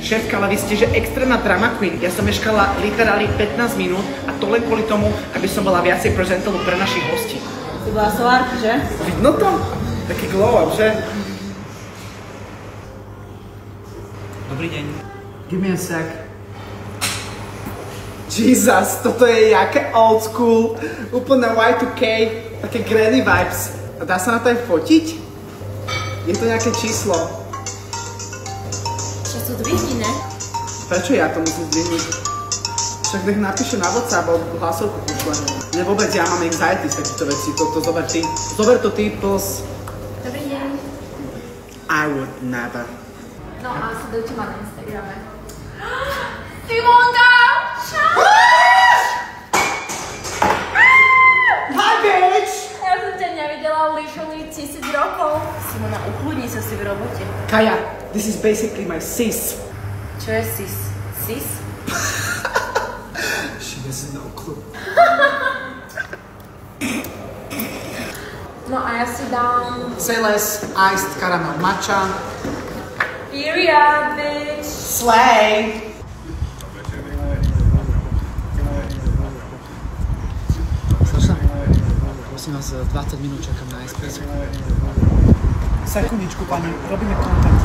Šéfka, ale vy ste, že extrémna drama queen. Ja som meškala literálne 15 minút a to len kvôli tomu, aby som bola viacej prezentovú pre našich hostí. Ty bola solárka, že? Vidno to? Taký glow up, že? Dobrý deň. Give me a sec. Jesus, toto je jaké old school, úplne Y2K, také granny vibes. A dá sa na to aj fotiť? Je to nejaké číslo? Čo to dvihni, ne? Prečo ja to musím zdvihnúť? Však nech napíše na WhatsApp alebo hlasovku pošle. Ne vôbec, ja mám anxiety z takýchto vecí, toto zober ty. Zober to ty, plus... Dobrý deň. I would never. No a sledujte ma na Instagrame. Simonka! Čau! Hi, bitch! Ja som ťa nevidela literally 1000 rokov. Simona, ukludni sa si v robote. Kaja, this is basically my sis. Čo je sis? Sis? She has no clue. No a ja si dám... Say less, iced caramel matcha. Period, bitch! Slay! Saša, prosím vás, 20 minút čakám na espresso. Sekundičku, pani, robíme kontakt.